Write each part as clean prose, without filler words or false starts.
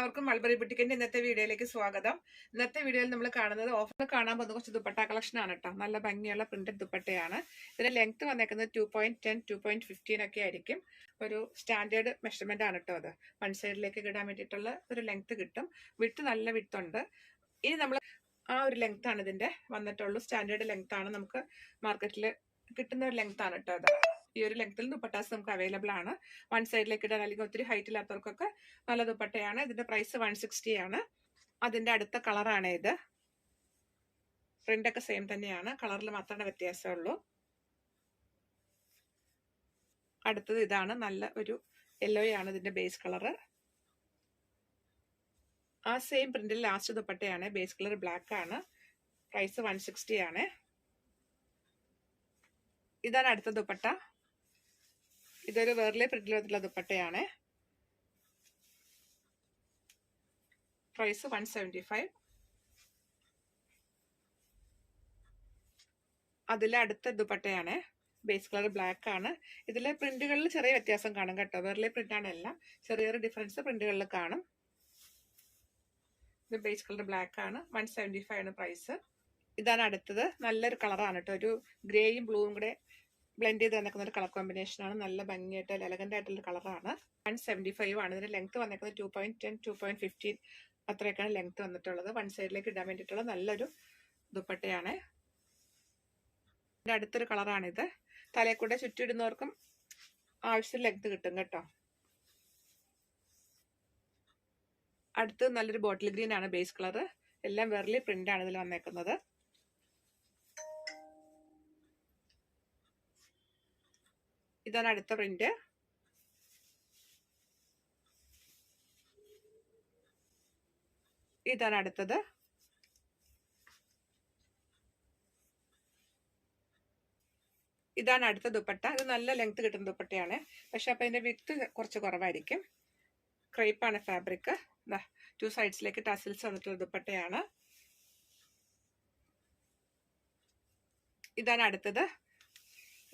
എല്ലാവർക്കും മൾബറി ബുട്ടിക്കിന്റെ ഇന്നത്തെ വീഡിയോയിലേക്ക് സ്വാഗതം. ഇന്നത്തെ വീഡിയോയിൽ നമ്മൾ കാണുന്നത് ഓഫറിൽ കാണാൻ പോകുന്ന കുറച്ച് ദുപ്പട്ട കളക്ഷൻ ആണ് കേട്ടോ. നല്ല ഭംഗിയുള്ള പ്രിന്റഡ് ദുപ്പട്ടയാണ്. ഇതിന്റെ ലെങ്ത് വന്നേക്കുന്നത് 2.10 2.15 ഒക്കെ ആയിരിക്കും. ഒരു സ്റ്റാൻഡേർഡ് മെഷർമെന്റ് ആണ് കേട്ടോ. അത് വൺ സൈഡിലേക്ക് ഇടാൻ വേണ്ടിയിട്ടുള്ള ഒരു ലെങ്ത് കിട്ടും. വിട്ട് നല്ല വിട്ടുണ്ട്. ഇനി നമ്മൾ ആ ഒരു ലെങ്ത് ആണ് ഇതിന്റെ വന്നിട്ടുള്ളൂ. സ്റ്റാൻഡേർഡ് ലെങ്ത് ആണ്, നമുക്ക് മാർക്കറ്റിൽ കിട്ടുന്ന ഒരു ലെങ്ത് ആണ് കേട്ടോ. അത് ഈ ഒരു ലെങ്ത്തിൽ ദുപ്പട്ടാസ് നമുക്ക് അവൈലബിൾ ആണ്. വൺ സൈഡിലേക്ക് ഇടാൻ അല്ലെങ്കിൽ ഒത്തിരി ഹൈറ്റ് ഇല്ലാത്തവർക്കൊക്കെ നല്ല ദുപ്പട്ടയാണ്. ഇതിന്റെ പ്രൈസ് 160 ആണ്. അതിന്റെ അടുത്ത കളറാണ് ഇത്. പ്രിന്റൊക്കെ സെയിം തന്നെയാണ്, കളറിൽ മാത്രമേ വ്യത്യാസമുള്ളൂ. അടുത്തത് ഇതാണ്, നല്ല ഒരു യെല്ലോയാണ് ഇതിന്റെ ബേസ് കളറ്. ആ സെയിം പ്രിന്റിൽ ലാസ്റ്റ് ദുപ്പട്ടയാണ്. ബേസ് കളർ ബ്ലാക്ക് ആണ്. പ്രൈസ് 160 ആണ്. ഇതാണ് അടുത്ത ദുപ്പട്ട. ഇതൊരു വേർലെ പ്രിന്റിൽ വന്നിട്ടുള്ള ദുപ്പട്ടയാണ്. പ്രൈസ് 175. അതിലെ അടുത്ത ദുപ്പട്ടയാണ്. ബേസ് കളർ ബ്ലാക്ക് ആണ്. ഇതിലെ പ്രിന്റുകളിൽ ചെറിയ വ്യത്യാസം കാണും കേട്ടോ. വേർലെ പ്രിന്റ് ആണ് എല്ലാം. ചെറിയൊരു ഡിഫറൻസ് പ്രിന്റുകളിൽ കാണും. ഇത് ബേസ് കളർ ബ്ലാക്ക് ആണ്. 175 ആണ് പ്രൈസ്. ഇതാണ് അടുത്തത്. നല്ലൊരു കളറാണ് കേട്ടോ. ഒരു ഗ്രേയും ബ്ലൂവും കൂടെ ബ്ലെൻഡ് ചെയ്ത് നിൽക്കുന്ന ഒരു കളർ കോമ്പിനേഷൻ ആണ്. നല്ല ഭംഗിയായിട്ട് എലഗന്റ് ആയിട്ടുള്ള കളറാണ്. 175 ആണ്. ഇതിന്റെ ലെങ്ത് വന്നേക്കുന്നത് 2.10 2.15 അത്രയൊക്കെയാണ് ലെങ്ത് വന്നിട്ടുള്ളത്. വൺ സൈഡിലേക്ക് ഇടാൻ വേണ്ടിയിട്ടുള്ള നല്ലൊരു ദുപ്പട്ടയാണ്. ഇതിന്റെ അടുത്തൊരു കളറാണിത്. തലയെക്കൂടെ ചുറ്റിടുന്നവർക്കും ആവശ്യം ലെങ്ത് കിട്ടും കേട്ടോ. അടുത്ത് നല്ലൊരു ബോട്ടിൽ ഗ്രീൻ ആണ് ബേസ് കളർ. എല്ലാം വെർലി പ്രിന്റ് ആണ് ഇതിൽ വന്നേക്കുന്നത്. ഇതാണ് അടുത്ത പ്രിന്റ്. ഇതാണ് അടുത്തത്. ഇതാണ് അടുത്ത ദുപ്പട്ട. ഇത് നല്ല ലെങ്ത് കിട്ടുന്ന ദുപ്പട്ടയാണ്. പക്ഷെ അപ്പൊ ഇതിന്റെ വിത്ത് കുറച്ച് കുറവായിരിക്കും. ക്രേപ്പാണ് ഫാബ്രിക്. 2 സൈഡ്സിലേക്ക് ടസിൽസ് വന്നിട്ടുള്ള ദുപ്പട്ടയാണ്. ഇതാണ് അടുത്തത്.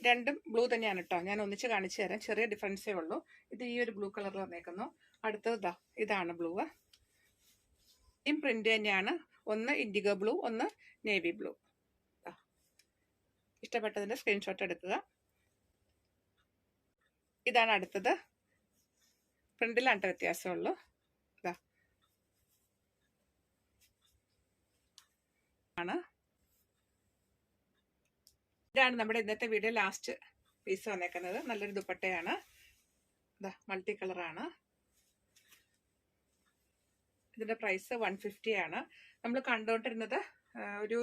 രണ്ടും ബ്ലൂ തന്നെയാണ് കേട്ടോ. ഞാൻ ഒന്നിച്ച് കാണിച്ചു തരാം. ചെറിയ ഡിഫറൻസേ ഉള്ളൂ. ഇത് ഈ ഒരു ബ്ലൂ കളറിൽ വന്നേക്കുന്നു. അടുത്തത് ഇതാണ് ബ്ലൂ. ഈ പ്രിന്റ് തന്നെയാണ്. ഒന്ന് ഇൻഡിഗോ ബ്ലൂ, ഒന്ന് നേവി ബ്ലൂ. ഇഷ്ടപ്പെട്ടതിന്റെ സ്ക്രീൻഷോട്ട് എടുക്കുക. ഇതാണ് അടുത്തത്. പ്രിന്റിലാണ് വ്യത്യാസമുള്ളൂ. ആണ്. ഇതാണ് നമ്മുടെ ഇന്നത്തെ വീഡിയോ ലാസ്റ്റ് പീസ് വന്നേക്കുന്നത്. നല്ലൊരു ദുപ്പട്ടയാണ്. മൾട്ടി കളറാണ്. ഇതിന്റെ പ്രൈസ് 150 ആണ്. നമ്മൾ കണ്ടുകൊണ്ടിരുന്നത് ഒരു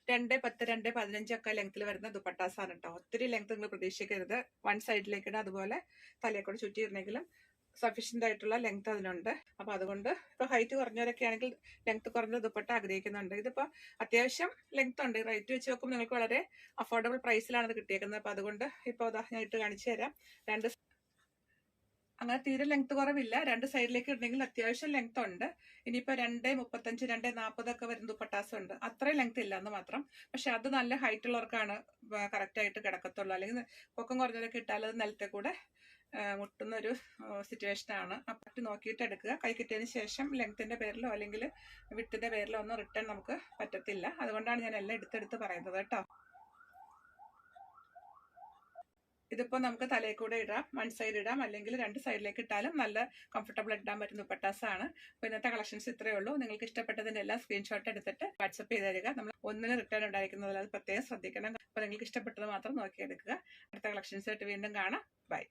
2.10 2.15 ഒക്കെ ലെങ്ത്തിൽ വരുന്ന ദുപ്പട്ടാസാണ് കേട്ടോ. ഒത്തിരി ലെങ്ത് നിങ്ങൾ പ്രതീക്ഷിക്കരുത്. വൺ സൈഡിലേക്ക് ഇടാം. അതുപോലെ തലയെക്കൂടെ ചുറ്റിയിരുന്നെങ്കിലും സഫീഷ്യന്റ് ആയിട്ടുള്ള ലെങ്ത് അതിനുണ്ട്. അപ്പൊ അതുകൊണ്ട് ഇപ്പൊ ഹൈറ്റ് കുറഞ്ഞവരൊക്കെ ആണെങ്കിൽ ലെങ്ത് കുറഞ്ഞ ദുപ്പട്ട ആഗ്രഹിക്കുന്നുണ്ട്. ഇതിപ്പോ അത്യാവശ്യം ലെങ്ത് ഉണ്ട്. റേറ്റ് വെച്ച് നോക്കുമ്പോൾ നിങ്ങൾക്ക് വളരെ അഫോർഡബിൾ പ്രൈസിലാണ് ഇത് കിട്ടിയേക്കുന്നത്. അപ്പൊ അതുകൊണ്ട് ഇപ്പൊ ഞാൻ ഇട്ട് കാണിച്ചു തരാം. അങ്ങനെ തീരെ ലെങ്ത് കുറവില്ല. രണ്ട് സൈഡിലേക്ക് ഇടണമെങ്കിൽ അത്യാവശ്യം ലെങ്ത് ഉണ്ട്. ഇനിയിപ്പോ 2.35 2.40 ഒക്കെ വരുന്ന ദുപ്പട്ടാസ് ഉണ്ട്. അത്രയും ലെങ്ത് ഇല്ല എന്ന് മാത്രം. പക്ഷെ അത് നല്ല ഹൈറ്റ് ഉള്ളവർക്കാണ് കറക്റ്റ് ആയിട്ട് കിടക്കത്തുള്ളൂ. അല്ലെങ്കിൽ പൊക്കം കുറഞ്ഞതൊക്കെ ഇട്ടാൽ അത് നിലത്തെ കൂടെ മുട്ടുന്ന ഒരു സിറ്റുവേഷൻ ആണ്. അപ്പം നോക്കിയിട്ട് എടുക്കുക. കൈ കിട്ടിയതിന് ശേഷം ലെങ്ത്തിന്റെ പേരിലോ അല്ലെങ്കിൽ വിട്ടിന്റെ പേരിലോ ഒന്നും റിട്ടേൺ നമുക്ക് പറ്റത്തില്ല. അതുകൊണ്ടാണ് ഞാൻ എല്ലാം എടുത്തെടുത്ത് പറയുന്നത് കേട്ടോ. ഇതിപ്പോ നമുക്ക് തലയിൽ കൂടെ ഇടാം, വൺ സൈഡ് ഇടാം, അല്ലെങ്കിൽ രണ്ട് സൈഡിലേക്ക് ഇട്ടാലും നല്ല കംഫർട്ടബിൾ ഇടാൻ പറ്റുന്ന ദുപ്പട്ടാസാണ്. അപ്പൊ ഇന്നത്തെ കളക്ഷൻസ് ഇത്രയേ ഉള്ളൂ. നിങ്ങൾക്ക് ഇഷ്ടപ്പെട്ടതിന്റെ എല്ലാം സ്ക്രീൻഷോട്ട് എടുത്തിട്ട് വാട്സപ്പ് ചെയ്ത് തരിക. നമ്മൾ ഒന്നിന് റിട്ടേൺ ഉണ്ടായിരിക്കുന്നതിൽ അത് പ്രത്യേകം ശ്രദ്ധിക്കണം. അപ്പൊ നിങ്ങൾക്ക് ഇഷ്ടപ്പെട്ടത് മാത്രം നോക്കിയെടുക്കുക. അടുത്ത കളക്ഷൻസ് ആയിട്ട് വീണ്ടും കാണാം. ബൈ.